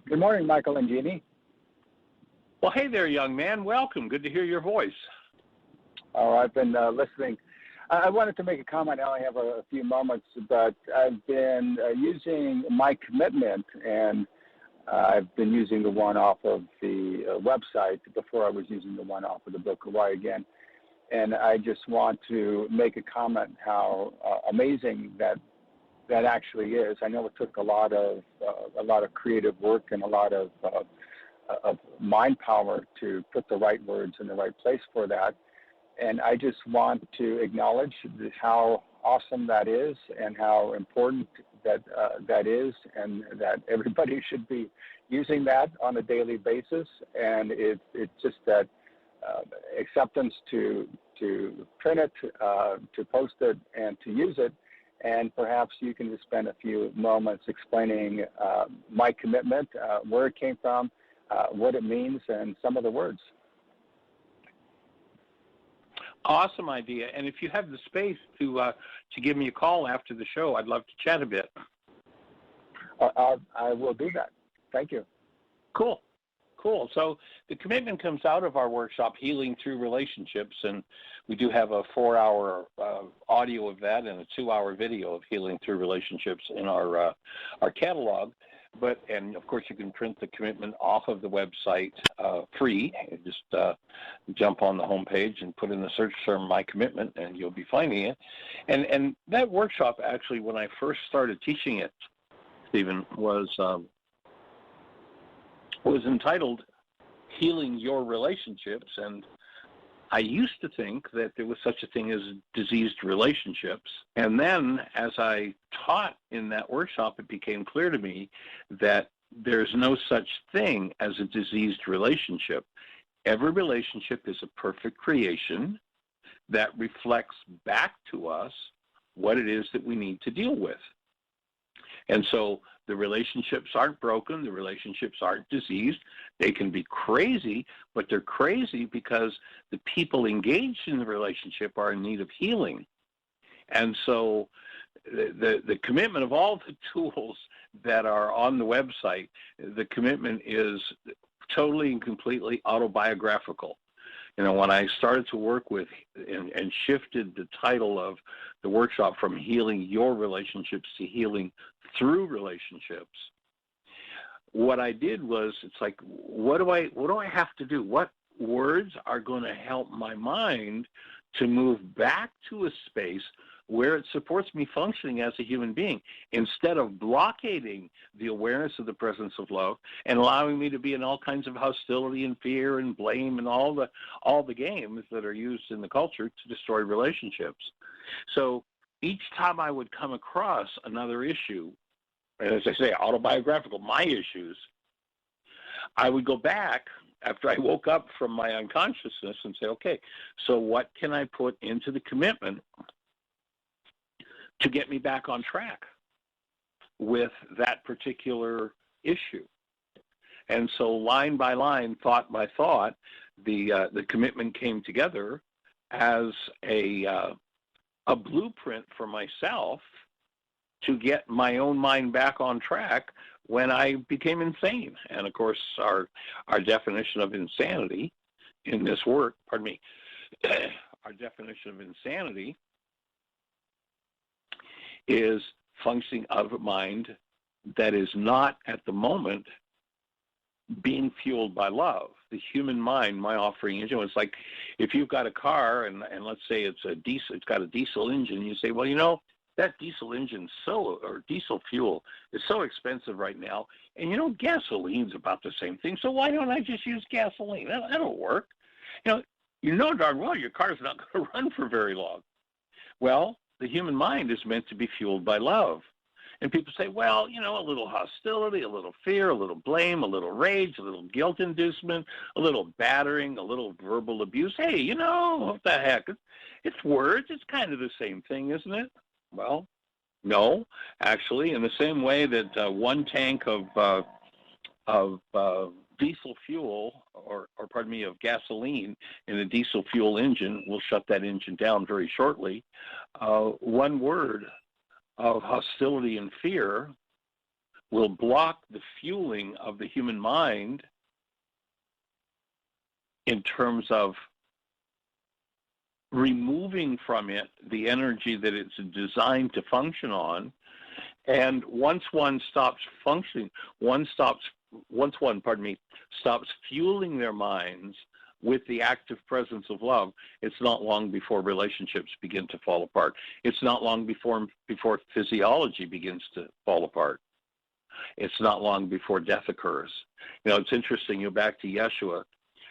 Good morning, Michael and Jeannie. Well, hey there, young man. Welcome. Good to hear your voice. Oh, I've been listening. I wanted to make a comment. I only have a few moments, but I've been using My Commitment, and I've been using the one off of the website before I was using the one off of the book, Why Again. And I just want to make a comment how amazing that actually is. I know it took a lot of creative work and a lot of mind power to put the right words in the right place for that. And I just want to acknowledge how awesome that is and how important that is, and that everybody should be using that on a daily basis. And it's just that acceptance to print it, to post it, and to use it. And perhaps you can just spend a few moments explaining My Commitment, where it came from, what it means, and some of the words. Awesome idea. And if you have the space to give me a call after the show, I'd love to chat a bit. I will do that. Thank you. Cool. So the commitment comes out of our workshop, Healing Through Relationships, and we do have a 4-hour audio of that and a 2-hour video of Healing Through Relationships in our catalog. And of course, you can print the commitment off of the website free. You just jump on the homepage and put in the search term My Commitment, and you'll be finding it. And that workshop, actually, when I first started teaching it, Stephen, was entitled Healing Your Relationships. And I used to think that there was such a thing as diseased relationships. And then as I taught in that workshop, it became clear to me that there's no such thing as a diseased relationship. Every relationship is a perfect creation that reflects back to us what it is that we need to deal with. And so the relationships aren't broken. The relationships aren't diseased. They can be crazy, but they're crazy because the people engaged in the relationship are in need of healing. And so the commitment of all the tools that are on the website, the commitment is totally and completely autobiographical. You know, when I started to work with and shifted the title of the workshop from Healing Your Relationships to Healing Through Relationships, what I did was, it's like, what do I have to do? What words are going to help my mind to move back to a space where it supports me functioning as a human being, instead of blockading the awareness of the presence of love and allowing me to be in all kinds of hostility and fear and blame and all the games that are used in the culture to destroy relationships. So each time I would come across another issue, and as I say, autobiographical, my issues, I would go back after I woke up from my unconsciousness and say, okay, so what can I put into the commitment to get me back on track with that particular issue? And so line by line, thought by thought, the commitment came together as a blueprint for myself to get my own mind back on track when I became insane. And of course, our definition of insanity in this work, our definition of insanity is functioning of a mind that is not at the moment being fueled by love. The human mind, my offering engine, it's like if you've got a car and let's say it's got a diesel engine, you say, well, you know, that diesel engine or diesel fuel is so expensive right now, and you know, gasoline's about the same thing, so why don't I just use gasoline? That'll work. You know darn well your car's not going to run for very long. Well, the human mind is meant to be fueled by love. And people say, well, you know, a little hostility, a little fear, a little blame, a little rage, a little guilt inducement, a little battering, a little verbal abuse. Hey, you know, what the heck? It's words. It's kind of the same thing, isn't it? Well, no. Actually, in the same way that one tank of diesel fuel, or pardon me, of gasoline in a diesel fuel engine, we'll shut that engine down very shortly. One word of hostility and fear will block the fueling of the human mind in terms of removing from it the energy that it's designed to function on. And once one stops functioning, once one stops fueling their minds with the active presence of love, it's not long before relationships begin to fall apart. It's not long before physiology begins to fall apart. It's not long before death occurs. You know, it's interesting, you go back to Yeshua,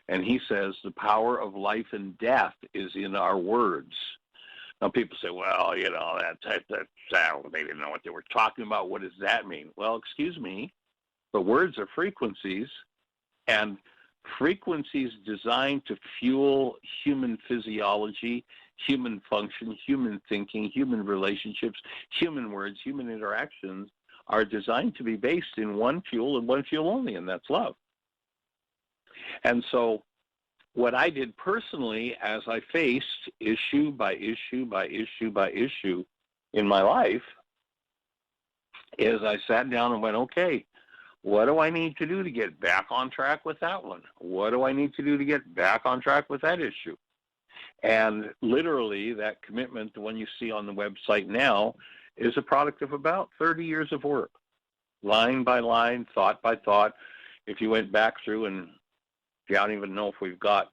and he says the power of life and death is in our words. Now people say, well, you know, that they didn't know what they were talking about. What does that mean? Well, excuse me, but words are frequencies, and frequencies designed to fuel human physiology, human function, human thinking, human relationships, human words, human interactions are designed to be based in one fuel and one fuel only, and that's love. And so what I did personally as I faced issue by issue by issue by issue in my life is I sat down and went, okay, what do I need to do to get back on track with that one? What do I need to do to get back on track with that issue? And literally that commitment, the one you see on the website now, is a product of about 30 years of work, line by line, thought by thought. If you went back through, and I don't even know if we've got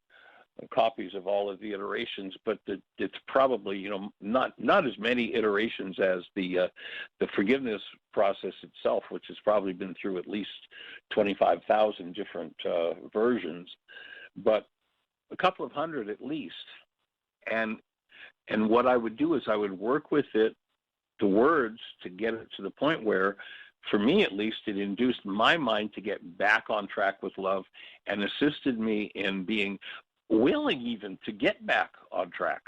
copies of all of the iterations, but it's probably, you know, not as many iterations as the forgiveness process itself, which has probably been through at least 25,000 different versions, but a couple of hundred at least. And what I would do is I would work with it, the words, to get it to the point where, for me at least, it induced my mind to get back on track with love and assisted me in being willing even to get back on track.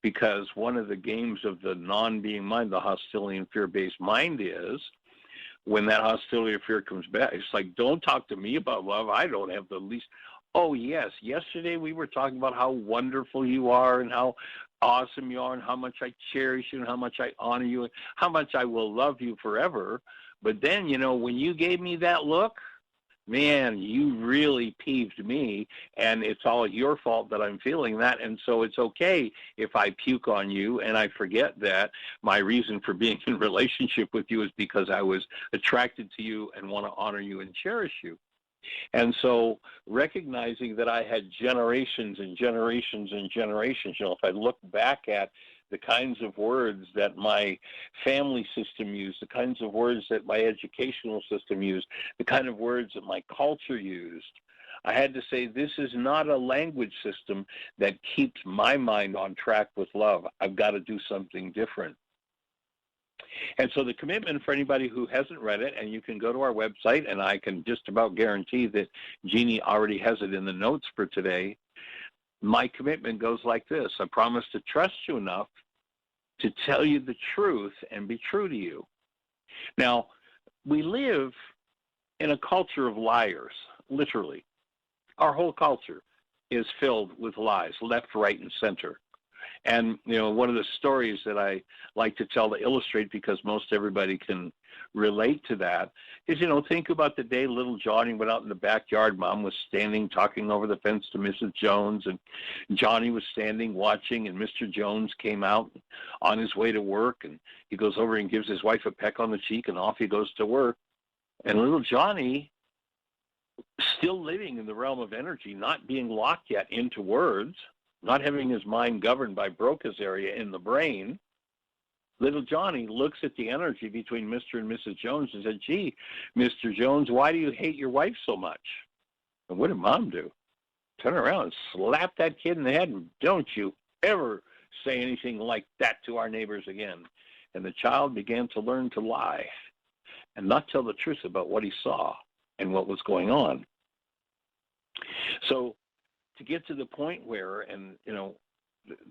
Because one of the games of the non-being mind, the hostility and fear-based mind, is when that hostility or fear comes back, it's like, don't talk to me about love. I don't have the least. Oh, yes, yesterday we were talking about how wonderful you are and how awesome you are and how much I cherish you and how much I honor you and how much I will love you forever. But then, you know, when you gave me that look, man, you really peeved me, and it's all your fault that I'm feeling that. And so it's okay if I puke on you and I forget that my reason for being in relationship with you is because I was attracted to you and want to honor you and cherish you. And so recognizing that I had generations and generations and generations, you know, if I look back at the kinds of words that my family system used, the kinds of words that my educational system used, the kind of words that my culture used, I had to say, this is not a language system that keeps my mind on track with love. I've got to do something different. And so the commitment for anybody who hasn't read it, and you can go to our website, and I can just about guarantee that Jeannie already has it in the notes for today. My commitment goes like this. I promise to trust you enough to tell you the truth and be true to you. Now, we live in a culture of liars, literally. Our whole culture is filled with lies, left, right, and center. And, you know, one of the stories that I like to tell to illustrate, because most everybody can relate to that, is, you know, think about the day little Johnny went out in the backyard. Mom was standing talking over the fence to Mrs. Jones, and Johnny was standing watching, and Mr. Jones came out on his way to work, and he goes over and gives his wife a peck on the cheek, and off he goes to work. And little Johnny, still living in the realm of energy, not being locked yet into words, not having his mind governed by Broca's area in the brain, little Johnny looks at the energy between Mr. and Mrs. Jones and said, gee, Mr. Jones, why do you hate your wife so much? And what did Mom do? Turn around and slap that kid in the head, and don't you ever say anything like that to our neighbors again. And the child began to learn to lie and not tell the truth about what he saw and what was going on. So to get to the point where, and, you know,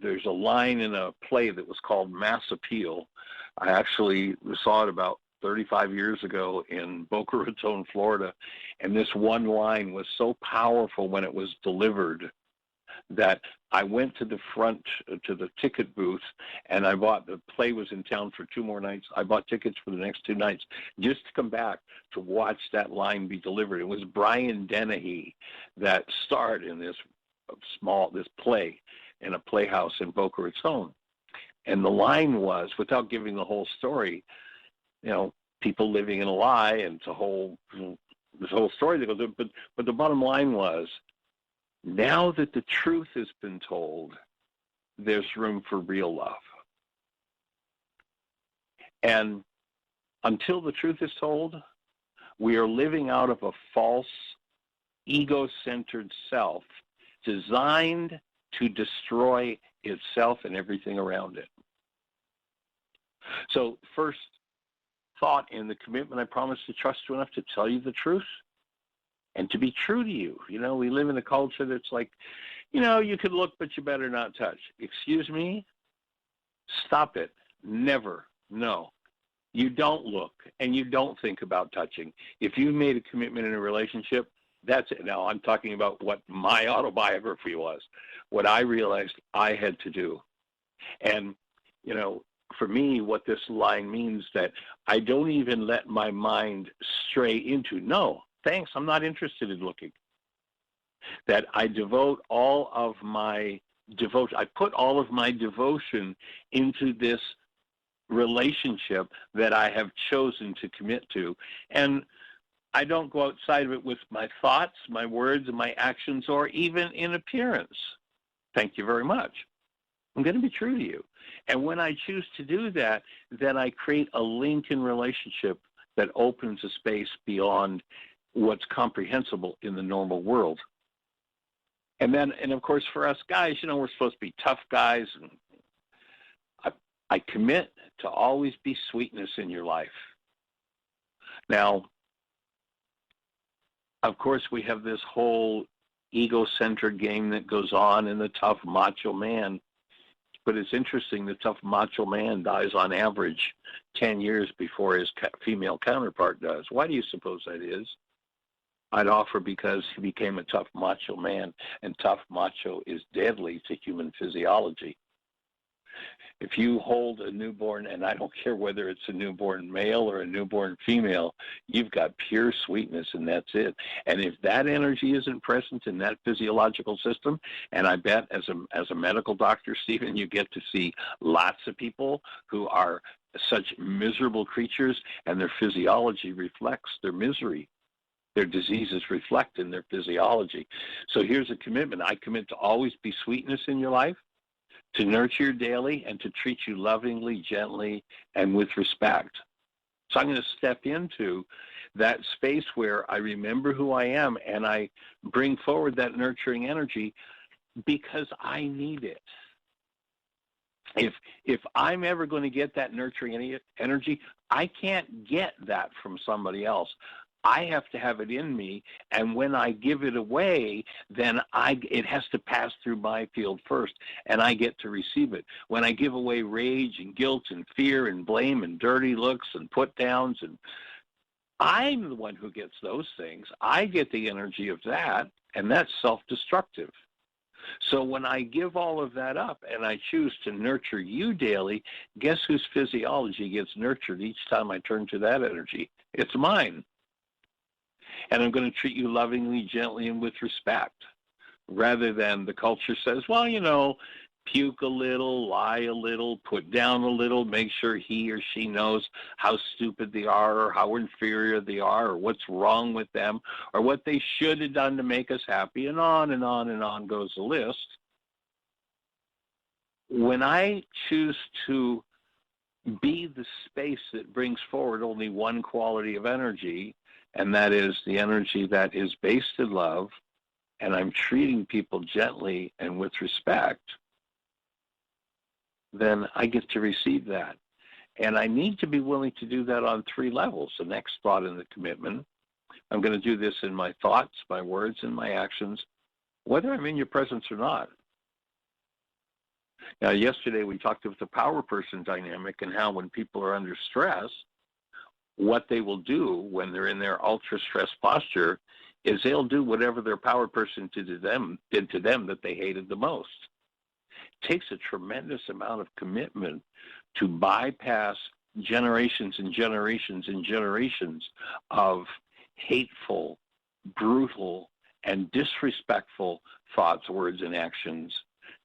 there's a line in a play that was called Mass Appeal. I actually saw it about 35 years ago in Boca Raton, Florida, and this one line was so powerful when it was delivered that I went to the front, to the ticket booth, and I bought, the play was in town for 2 more nights. I bought tickets for the next 2 nights just to come back to watch that line be delivered. It was Brian Dennehy that starred in this play in a playhouse in Boca Raton. And the line was, without giving the whole story, people living in a lie, and this whole story that goes on. But the bottom line was, now that the truth has been told, there's room for real love. And until the truth is told, we are living out of a false, ego-centered self designed to destroy itself and everything around it. So first thought in the commitment, I promise to trust you enough to tell you the truth and to be true to you. We live in a culture that's like, you could look, but you better not touch. Excuse me? Stop it. Never. No. You don't look and you don't think about touching. If you made a commitment in a relationship, that's it. Now, I'm talking about what my autobiography was, what I realized I had to do. And, for me, what this line means that I don't even let my mind stray into, no, thanks, I'm not interested in looking. That I devote all of my devotion, I put all of my devotion into this relationship that I have chosen to commit to. And I don't go outside of it with my thoughts, my words, and my actions, or even in appearance. Thank you very much. I'm going to be true to you. And when I choose to do that, then I create a link in relationship that opens a space beyond what's comprehensible in the normal world. And of course, for us guys, we're supposed to be tough guys. And I commit to always be sweetness in your life. Now, of course, we have this whole ego-centered game that goes on in the tough macho man. But it's interesting, the tough macho man dies on average 10 years before his female counterpart does. Why do you suppose that is? I'd offer because he became a tough macho man, and tough macho is deadly to human physiology. If you hold a newborn, and I don't care whether it's a newborn male or a newborn female, you've got pure sweetness, and that's it. And if that energy isn't present in that physiological system, and I bet as a medical doctor, Stephen, you get to see lots of people who are such miserable creatures, and their physiology reflects their misery. Their diseases reflect in their physiology. So here's a commitment. I commit to always be sweetness in your life, to nurture you daily, and to treat you lovingly, gently, and with respect. So I'm going to step into that space where I remember who I am, and I bring forward that nurturing energy because I need it. If I'm ever going to get that nurturing energy, I can't get that from somebody else. I have to have it in me, and when I give it away, then it has to pass through my field first, and I get to receive it. When I give away rage and guilt and fear and blame and dirty looks and put downs, and I'm the one who gets those things. I get the energy of that, and that's self-destructive. So when I give all of that up and I choose to nurture you daily, guess whose physiology gets nurtured each time I turn to that energy? It's mine. And I'm going to treat you lovingly, gently, and with respect, rather than the culture says, well, puke a little, lie a little, put down a little, make sure he or she knows how stupid they are or how inferior they are or what's wrong with them or what they should have done to make us happy, and on and on and on goes the list. When I choose to be the space that brings forward only one quality of energy, and that is the energy that is based in love, and I'm treating people gently and with respect, then I get to receive that. And I need to be willing to do that on 3 levels. The next thought in the commitment, I'm going to do this in my thoughts, my words, and my actions, whether I'm in your presence or not. Now, yesterday we talked about the power person dynamic and how when people are under stress, what they will do when they're in their ultra stress posture is they'll do whatever their power person did to them that they hated the most. It takes a tremendous amount of commitment to bypass generations and generations and generations of hateful, brutal, and disrespectful thoughts, words, and actions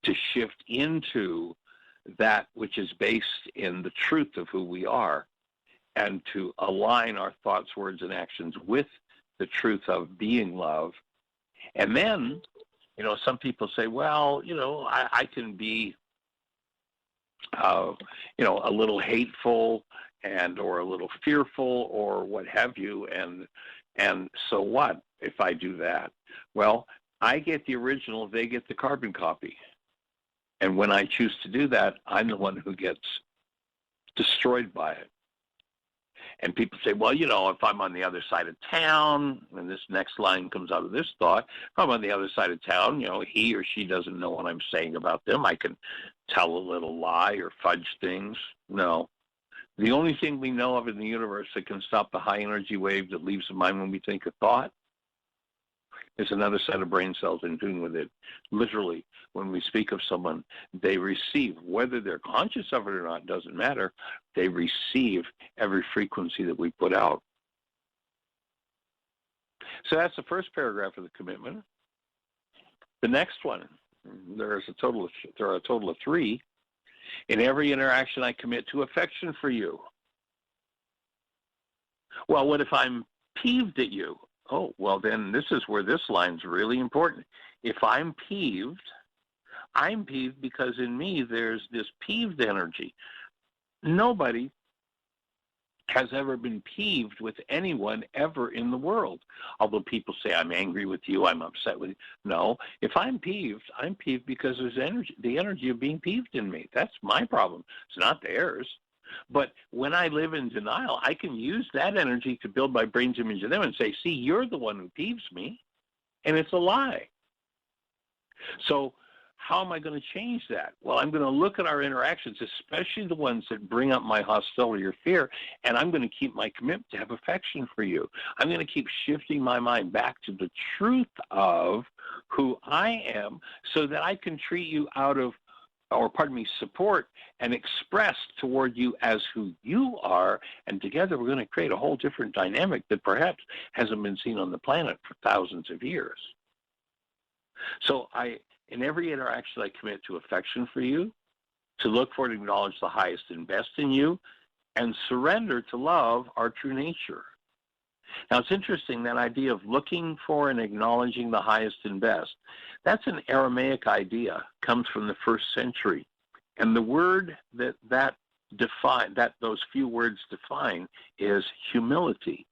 to shift into that which is based in the truth of who we are, and to align our thoughts, words, and actions with the truth of being love. And then, some people say, well, I can be, a little hateful or a little fearful or what have you. And so what if I do that? Well, I get the original, they get the carbon copy. And when I choose to do that, I'm the one who gets destroyed by it. And people say, well, if I'm on the other side of town, and this next line comes out of this thought, if I'm on the other side of town, he or she doesn't know what I'm saying about them. I can tell a little lie or fudge things. No. The only thing we know of in the universe that can stop the high energy wave that leaves the mind when we think a thought is another set of brain cells in tune with it. Literally, when we speak of someone, they receive, whether they're conscious of it or not, doesn't matter, they receive every frequency that we put out. So that's the first paragraph of the commitment. The next one, there are a total of 3. In every interaction, I commit to affection for you. Well, what if I'm peeved at you? Oh, well, then this is where this line's really important. If I'm peeved because in me there's this peeved energy. Nobody has ever been peeved with anyone ever in the world. Although people say, I'm angry with you, I'm upset with you. No, if I'm peeved because there's the energy of being peeved in me. That's my problem. It's not theirs. But when I live in denial, I can use that energy to build my brain's image of them and say, see, you're the one who peeves me, and it's a lie. So how am I going to change that? Well, I'm going to look at our interactions, especially the ones that bring up my hostility or fear, and I'm going to keep my commitment to have affection for you. I'm going to keep shifting my mind back to the truth of who I am so that I can treat you support and express toward you as who you are, and together we're going to create a whole different dynamic that perhaps hasn't been seen on the planet for thousands of years. So in every interaction, I commit to affection for you, to look for and acknowledge the highest and best in you, and surrender to love our true nature. Now, it's interesting, that idea of looking for and acknowledging the highest and best. That's an Aramaic idea, comes from the 1st century. And the word that those few words define is humility.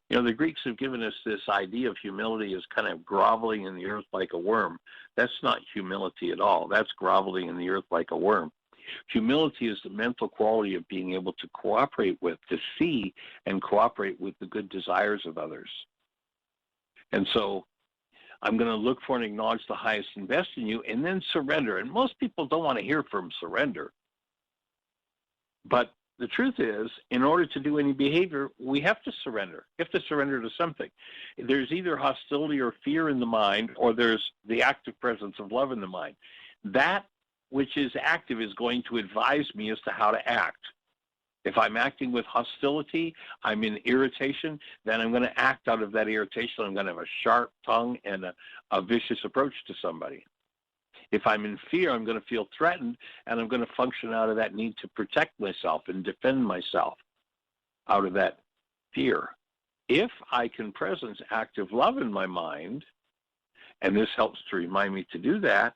The Greeks have given us this idea of humility as kind of groveling in the earth like a worm. That's not humility at all. That's groveling in the earth like a worm. Humility is the mental quality of being able to cooperate with, to see and cooperate with the good desires of others. And so I'm going to look for and acknowledge the highest and best in you, and then surrender. And most people don't want to hear from surrender. But the truth is, in order to do any behavior, we have to surrender. You have to surrender to something. There's either hostility or fear in the mind, or there's the active presence of love in the mind. That which is active is going to advise me as to how to act. If I'm acting with hostility, I'm in irritation, then I'm going to act out of that irritation. I'm going to have a sharp tongue and a vicious approach to somebody. If I'm in fear, I'm going to feel threatened, and I'm going to function out of that need to protect myself and defend myself out of that fear. If I can presence active love in my mind, and this helps to remind me to do that,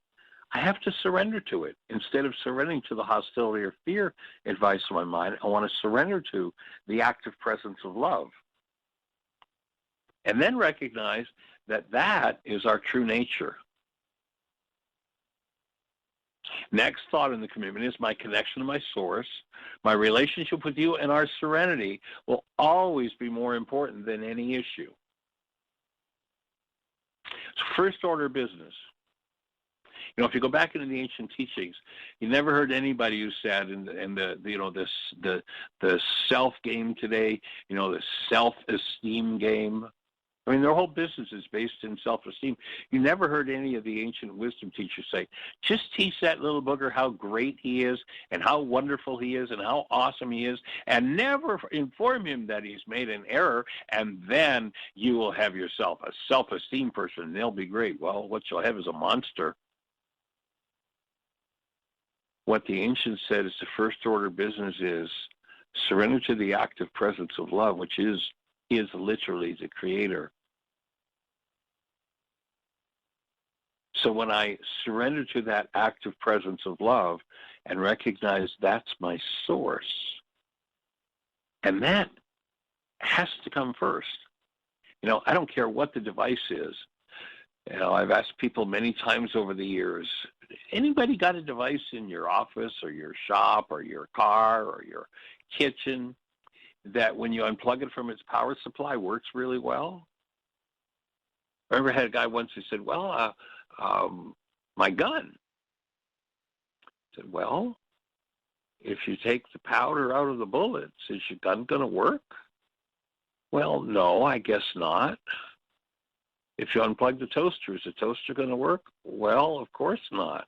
I have to surrender to it. Instead of surrendering to the hostility or fear advice of my mind, I want to surrender to the active presence of love. And then recognize that that is our true nature. Next thought in the commitment is my connection to my source. My relationship with you and our serenity will always be more important than any issue. So first order of business. If you go back into the ancient teachings, you never heard anybody who said in the self game today, the self-esteem game, I mean, their whole business is based in self-esteem. You never heard any of the ancient wisdom teachers say, just teach that little booger how great he is and how wonderful he is and how awesome he is, and never inform him that he's made an error, and then you will have yourself a self-esteem person, and they'll be great. Well, what you'll have is a monster. What the ancients said is the first order of business is surrender to the active presence of love, which is literally the creator. So when I surrender to that active presence of love and recognize that's my source, and that has to come first. You know, I don't care what the device is. You know, I've asked people many times over the years, anybody got a device in your office or your shop or your car or your kitchen that when you unplug it from its power supply works really well? I remember I had a guy once who said, well, my gun. I said, well, if you take the powder out of the bullets, is your gun going to work? Well, no, I guess not. If you unplug the toaster, is the toaster going to work? Well, of course not.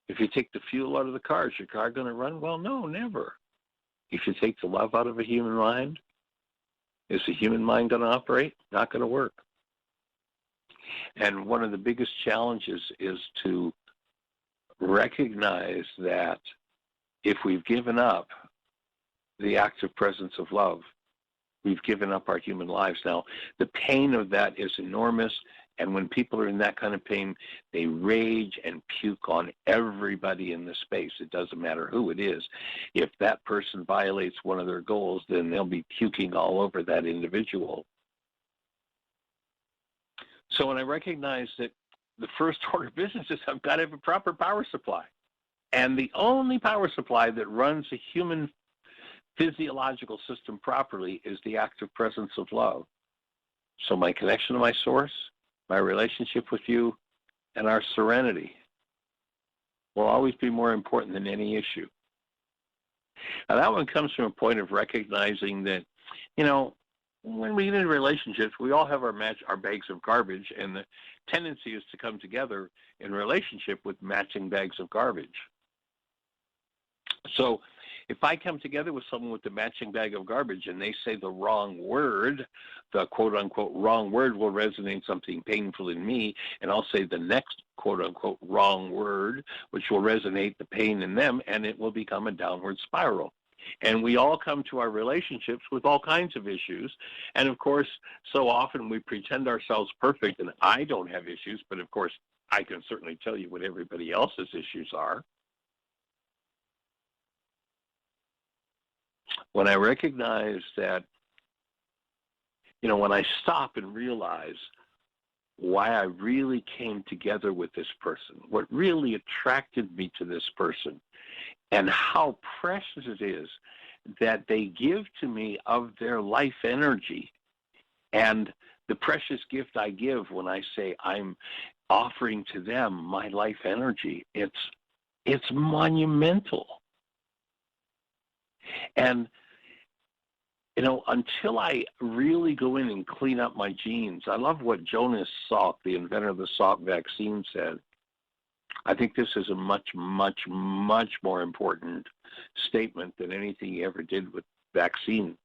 If you take the fuel out of the car, is your car going to run? Well, no, never. If you take the love out of a human mind, is the human mind going to operate? Not going to work. And one of the biggest challenges is to recognize that if we've given up the active presence of love, we've given up our human lives. Now, the pain of that is enormous, and when people are in that kind of pain, they rage and puke on everybody in the space. It doesn't matter who it is. If that person violates one of their goals, then they'll be puking all over that individual. So when I recognize that the first order of business is I've got to have a proper power supply, and the only power supply that runs a human physiological system properly is the active presence of love. So my connection to my source, my relationship with you, and our serenity will always be more important than any issue. Now that one comes from a point of recognizing that, you know, when we get into relationships, we all have our bags of garbage, and the tendency is to come together in relationship with matching bags of garbage. So if I come together with someone with the matching bag of garbage and they say the wrong word, the quote-unquote wrong word will resonate something painful in me, and I'll say the next quote-unquote wrong word, which will resonate the pain in them, and it will become a downward spiral. And we all come to our relationships with all kinds of issues. And, of course, so often we pretend ourselves perfect, and I don't have issues, but, of course, I can certainly tell you what everybody else's issues are. When I recognize that, you know, when I stop and realize why I really came together with this person, what really attracted me to this person, and how precious it is that they give to me of their life energy, and the precious gift I give when I say I'm offering to them my life energy, it's monumental. And, you know, until I really go in and clean up my genes, I love what Jonas Salk, the inventor of the Salk vaccine, said. I think this is a much, much, much more important statement than anything he ever did with vaccine.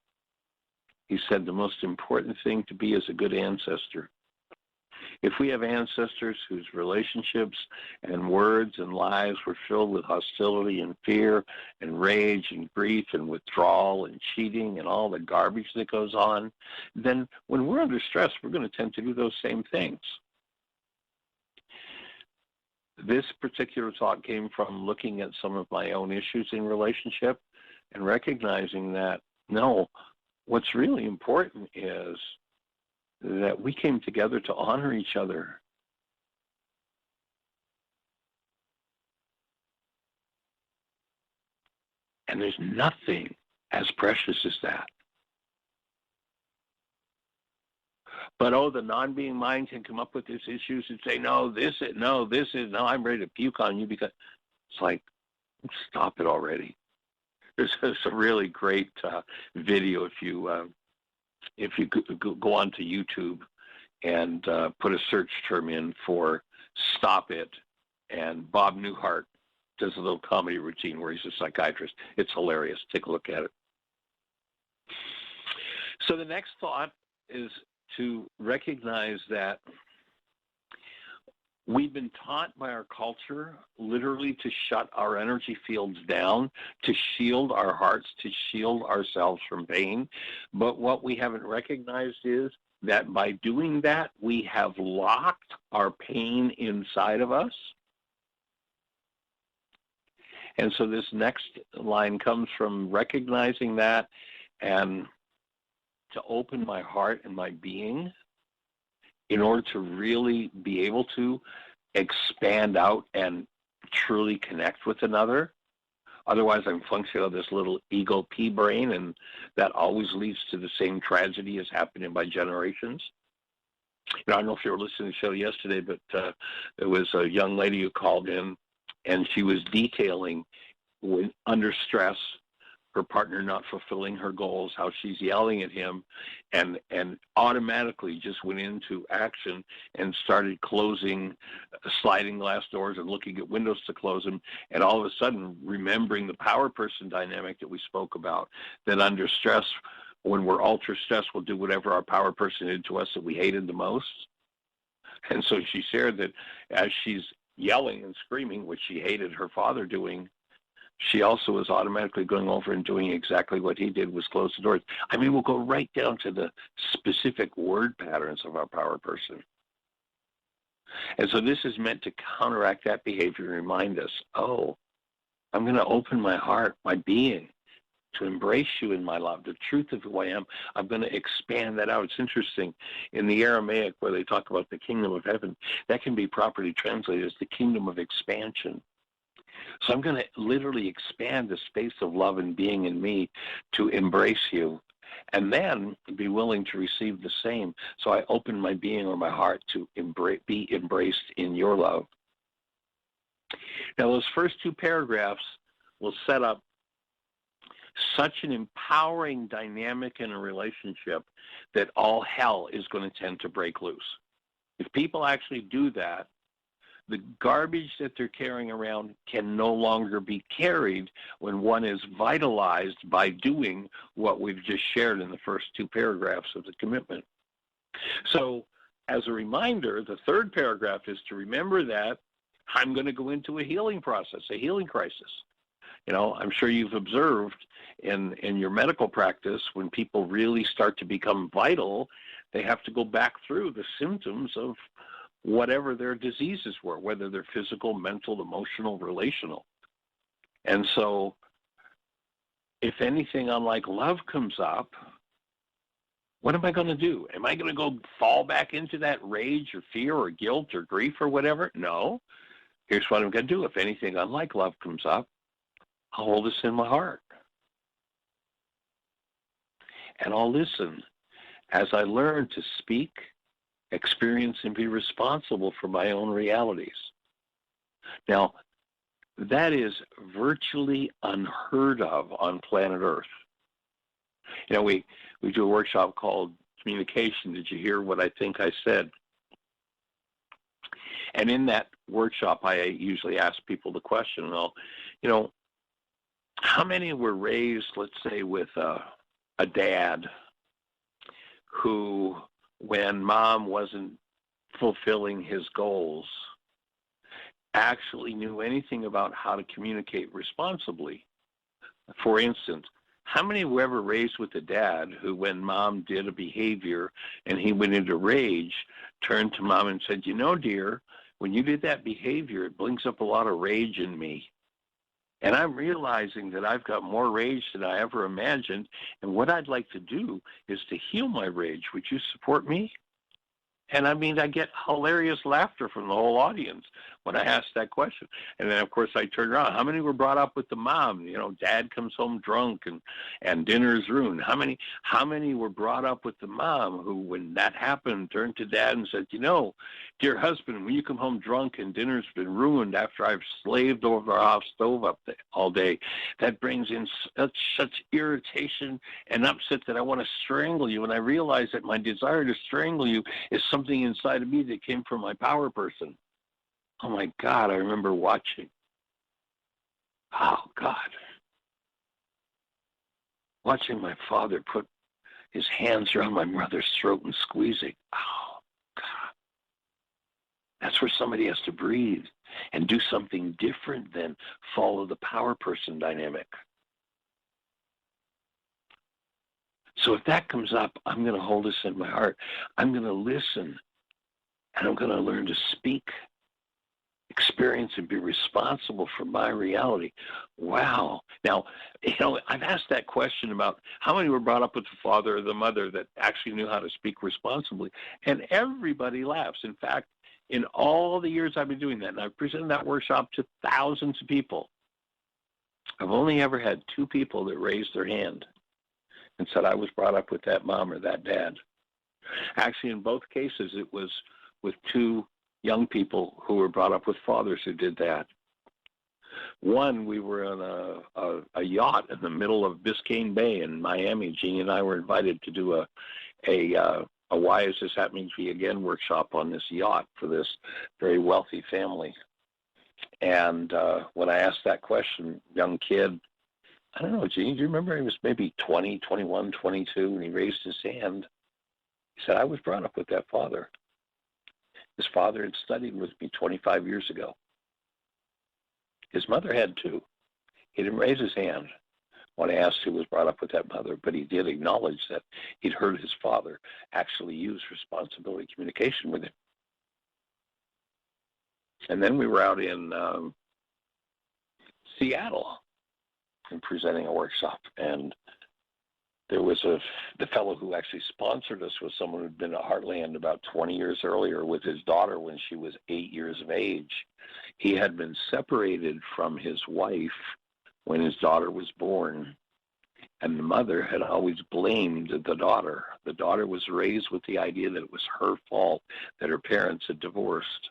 He said the most important thing to be is a good ancestor. If we have ancestors whose relationships and words and lives were filled with hostility and fear and rage and grief and withdrawal and cheating and all the garbage that goes on, then when we're under stress, we're going to tend to do those same things. This particular talk came from looking at some of my own issues in relationship and recognizing that, no, what's really important is that we came together to honor each other. And there's nothing as precious as that. But, the non-being mind can come up with these issues and say, no, I'm ready to puke on you, because it's like, stop it already. There's a really great video, if you if you go onto YouTube and put a search term in for "Stop It," and Bob Newhart does a little comedy routine where he's a psychiatrist. It's hilarious. Take a look at it. So the next thought is to recognize that we've been taught by our culture literally to shut our energy fields down, to shield our hearts, to shield ourselves from pain. But what we haven't recognized is that by doing that, we have locked our pain inside of us. And so this next line comes from recognizing that and to open my heart and my being in order to really be able to expand out and truly connect with another. Otherwise, I'm functioning on this little ego pea brain, and that always leads to the same tragedy as happening by generations. I don't know if you were listening to the show yesterday, but there was a young lady who called in, and she was detailing when under stress, her partner not fulfilling her goals, how she's yelling at him, and automatically just went into action and started closing sliding glass doors and looking at windows to close them, and all of a sudden remembering the power person dynamic that we spoke about, that under stress, when we're ultra stressed, we'll do whatever our power person did to us that we hated the most. And so she shared that as she's yelling and screaming, which she hated her father doing, she also was automatically going over and doing exactly what he did, was close the doors. I mean, we'll go right down to the specific word patterns of our power person. And so this is meant to counteract that behavior and remind us, oh, I'm going to open my heart, my being, to embrace you in my love, the truth of who I am. I'm going to expand that out. It's interesting. In the Aramaic, where they talk about the kingdom of heaven, that can be properly translated as the kingdom of expansion. So I'm going to literally expand the space of love and being in me to embrace you, and then be willing to receive the same. So I open my being or my heart to be embraced in your love. Now, those first two paragraphs will set up such an empowering dynamic in a relationship that all hell is going to tend to break loose. If people actually do that, the garbage that they're carrying around can no longer be carried when one is vitalized by doing what we've just shared in the first two paragraphs of the commitment. So, as a reminder, the third paragraph is to remember that I'm going to go into a healing process, a healing crisis. You know, I'm sure you've observed in your medical practice, when people really start to become vital, they have to go back through the symptoms of whatever their diseases were, whether they're physical, mental, emotional, relational. And so if anything unlike love comes up, what am I going to do? Am I going to go fall back into that rage or fear or guilt or grief or whatever? No. Here's what I'm going to do. If anything unlike love comes up, I'll hold this in my heart. And I'll listen as I learn to speak, experience, and be responsible for my own realities. Now, that is virtually unheard of on planet Earth. You know, we do a workshop called Communication. Did you hear what I think I said? And in that workshop, I usually ask people the question, well, you know, how many were raised, let's say, with a dad who, when mom wasn't fulfilling his goals, actually knew anything about how to communicate responsibly? For instance, how many were ever raised with a dad who, when mom did a behavior and he went into rage, turned to mom and said, you know, dear, when you did that behavior, it brings up a lot of rage in me. And I'm realizing that I've got more rage than I ever imagined. And what I'd like to do is to heal my rage. Would you support me? And I mean, I get hilarious laughter from the whole audience when I asked that question. And then, of course, I turned around. How many were brought up with the mom? You know, dad comes home drunk and dinner's ruined. How many were brought up with the mom who, when that happened, turned to dad and said, you know, dear husband, when you come home drunk and dinner's been ruined after I've slaved over our stove up there all day, that brings in such irritation and upset that I want to strangle you. And I realize that my desire to strangle you is something inside of me that came from my power person. Oh, my God, I remember watching. Oh, God. Watching my father put his hands around my mother's throat and squeezing. Oh, God. That's where somebody has to breathe and do something different than follow the power person dynamic. So if that comes up, I'm going to hold this in my heart. I'm going to listen, and I'm going to learn to speak, experience, and be responsible for my reality. Wow. Now, you know, I've asked that question about how many were brought up with the father or the mother that actually knew how to speak responsibly, and everybody laughs. In fact, in all the years I've been doing that, and I've presented that workshop to thousands of people, I've only ever had 2 people that raised their hand and said, I was brought up with that mom or that dad. Actually, in both cases, it was with 2 young people who were brought up with fathers who did that. One, we were on a yacht in the middle of Biscayne Bay in Miami. Jeannie and I were invited to do a Why Is This Happening to Me Again workshop on this yacht for this very wealthy family. And when I asked that question, young kid, I don't know, Jeannie, do you remember? He was maybe 20, 21, 22, and he raised his hand. He said, I was brought up with that father. His father had studied with me 25 years ago. His mother had too. He didn't raise his hand when I asked who was brought up with that mother, but he did acknowledge that he'd heard his father actually use responsibility communication with him. And then we were out in Seattle and presenting a workshop, and there was the fellow who actually sponsored us was someone who'd been at Heartland about 20 years earlier with his daughter when she was 8 years of age. He had been separated from his wife when his daughter was born, and the mother had always blamed the daughter. The daughter was raised with the idea that it was her fault that her parents had divorced,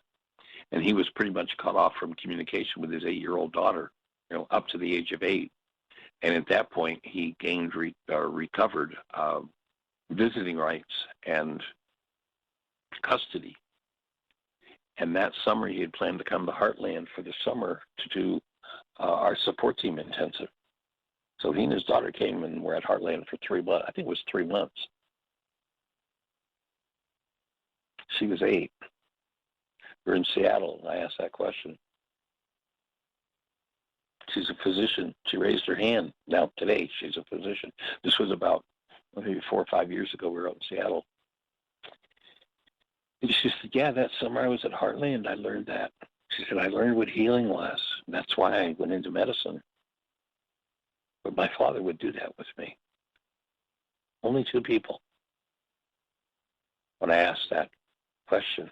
and he was pretty much cut off from communication with his 8-year-old daughter, you know, up to the age of 8. And at that point, he gained recovered visiting rights and custody. And that summer, he had planned to come to Heartland for the summer to do our support team intensive. So he and his daughter came and were at Heartland for 3 months. I think it was 3 months. She was 8. We were in Seattle, and I asked that question. She's a physician. She raised her hand. Now, today, she's a physician. This was about maybe 4 or 5 years ago. We were out in Seattle. And she said, yeah, that summer I was at Heartland. I learned that. She said, I learned what healing was. That's why I went into medicine. But my father would do that with me. Only 2 people. When I asked that question,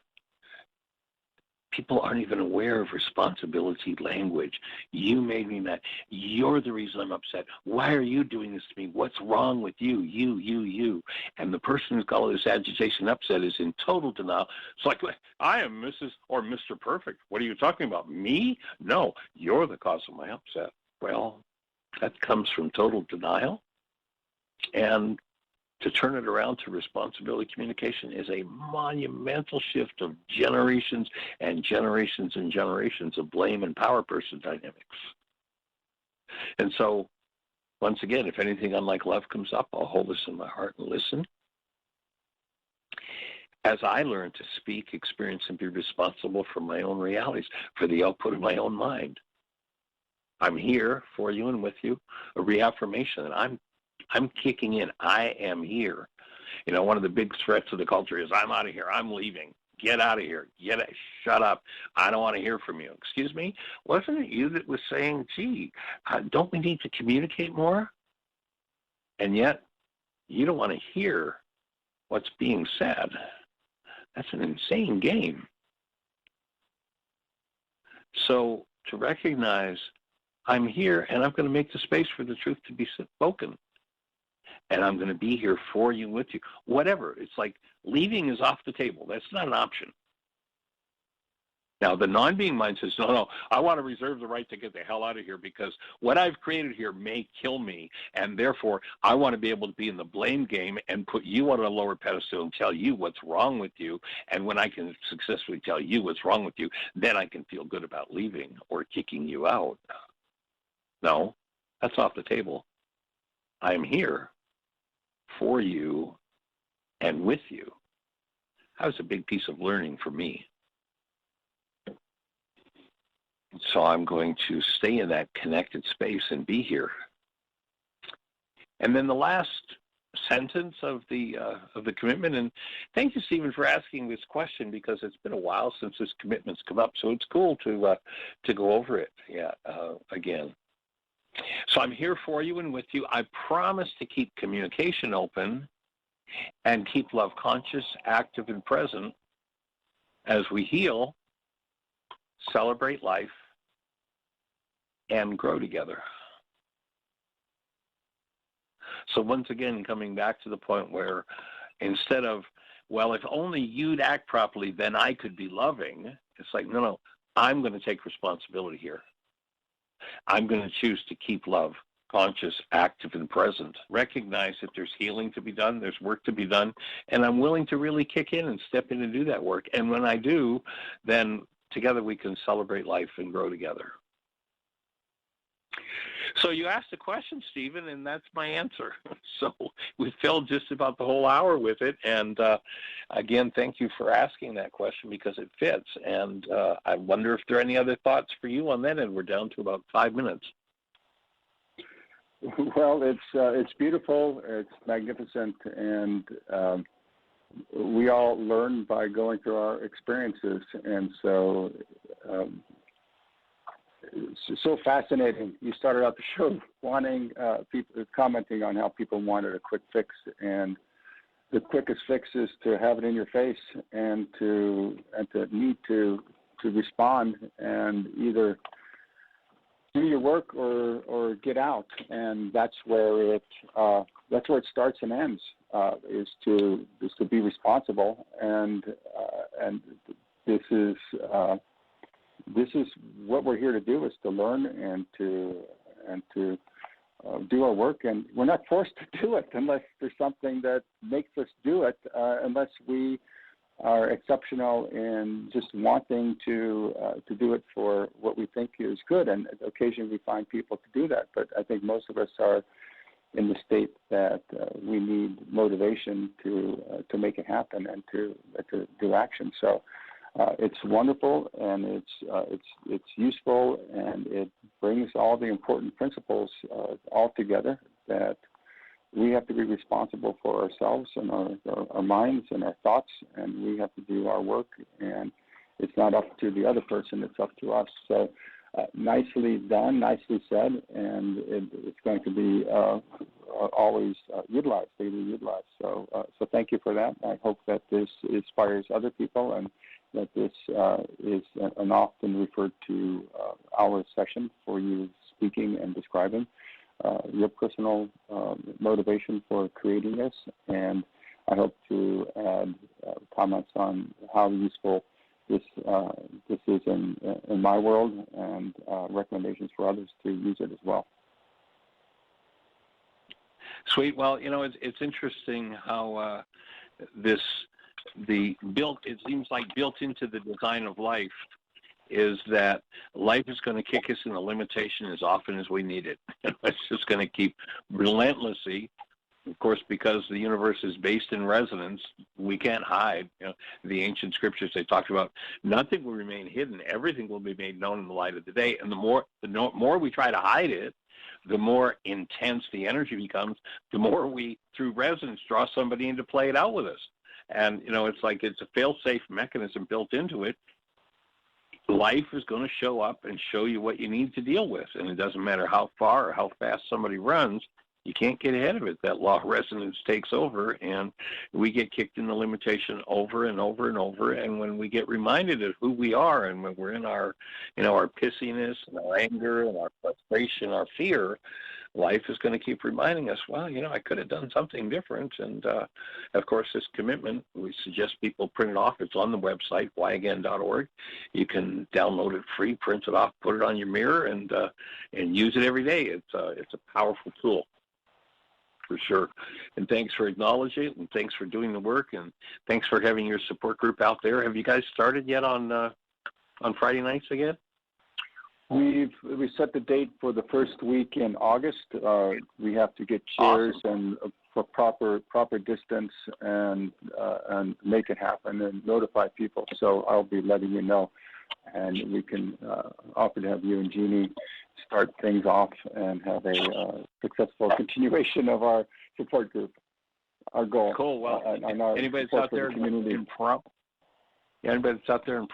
people aren't even aware of responsibility language. You made me mad. You're the reason I'm upset. Why are you doing this to me? What's wrong with you? You. And the person who's got all this agitation upset is in total denial. It's like, I am Mrs. or Mr. Perfect. What are you talking about? Me? No, you're the cause of my upset. Well, that comes from total denial. And to turn it around to responsibility communication is a monumental shift of generations and generations and generations of blame and power person dynamics. And so, once again, if anything unlike love comes up, I'll hold this in my heart and listen. As I learn to speak, experience, and be responsible for my own realities, for the output of my own mind. I'm here for you and with you, a reaffirmation that I'm kicking in. I am here. You know, one of the big threats of the culture is I'm out of here. I'm leaving. Get out of here. Shut up. I don't want to hear from you. Excuse me? Wasn't it you that was saying, gee, don't we need to communicate more? And yet, you don't want to hear what's being said. That's an insane game. So to recognize I'm here and I'm going to make the space for the truth to be spoken. And I'm going to be here for you, with you. Whatever. It's like leaving is off the table. That's not an option. Now, the non-being mind says, no, I want to reserve the right to get the hell out of here because what I've created here may kill me, and therefore I want to be able to be in the blame game and put you on a lower pedestal and tell you what's wrong with you. And when I can successfully tell you what's wrong with you, then I can feel good about leaving or kicking you out. No, that's off the table. I'm here for you and with you. That was a big piece of learning for me. So I'm going to stay in that connected space and be here. And then the last sentence of the commitment, and thank you, Stephen, for asking this question because it's been a while since this commitment's come up. So it's cool to go over it again. So I'm here for you and with you. I promise to keep communication open and keep love conscious, active, and present as we heal, celebrate life, and grow together. So once again, coming back to the point where instead of, well, if only you'd act properly, then I could be loving, it's like, no, I'm going to take responsibility here. I'm going to choose to keep love conscious, active, and present. Recognize that there's healing to be done, there's work to be done, and I'm willing to really kick in and step in and do that work. And when I do, then together we can celebrate life and grow together. So you asked a question, Stephen, and that's my answer. So we filled just about the whole hour with it. And again, thank you for asking that question because it fits. And I wonder if there are any other thoughts for you on that. And we're down to about 5 minutes. Well, it's beautiful. It's magnificent. And we all learn by going through our experiences. And so it's so fascinating. You started out the show wanting people commenting on how people wanted a quick fix, and the quickest fix is to have it in your face and to need to respond and either do your work or get out, and that's where it starts and ends. Is to be responsible, and this is what we're here to do, is to learn and to do our work. And we're not forced to do it unless there's something that makes us do it, unless we are exceptional in just wanting to do it for what we think is good. And occasionally we find people to do that. But I think most of us are in the state that we need motivation to make it happen and to do action. So it's wonderful, and it's useful, and it brings all the important principles all together, that we have to be responsible for ourselves and our minds and our thoughts, and we have to do our work, and it's not up to the other person, it's up to us. So nicely done, nicely said, and it's going to be always utilized, daily utilized. So thank you for that. I hope that this inspires other people, and that this is an often referred to hour session for you speaking and describing your personal motivation for creating this. And I hope to add comments on how useful this is in my world, and recommendations for others to use it as well. Sweet. Well, it's interesting how it seems like built into the design of life is that life is going to kick us in the limitation as often as we need it. It's just going to keep relentlessly, of course, because the universe is based in resonance, we can't hide. The ancient scriptures, they talked about nothing will remain hidden. Everything will be made known in the light of the day. And the more we try to hide it, the more intense the energy becomes, the more we, through resonance, draw somebody in to play it out with us. And, it's like it's a fail-safe mechanism built into it. Life is going to show up and show you what you need to deal with. And it doesn't matter how far or how fast somebody runs, you can't get ahead of it. That law of resonance takes over, and we get kicked in the limitation over and over and over. And when we get reminded of who we are, and when we're in our, our pissiness and our anger and our frustration, our fear, life is going to keep reminding us, well, I could have done something different. And, of course, this commitment, we suggest people print it off. It's on the website, whyagain.org. You can download it free, print it off, put it on your mirror, and use it every day. It's a powerful tool, for sure. And thanks for acknowledging it, and thanks for doing the work, and thanks for having your support group out there. Have you guys started yet on Friday nights again? We set the date for the first week in August. We have to get chairs and for proper distance and make it happen and notify people. So I'll be letting you know, and we can offer to have you and Jeannie start things off and have a successful continuation of our support group. Our goal. Cool. Well, anybody that's out there in anybody that's out there in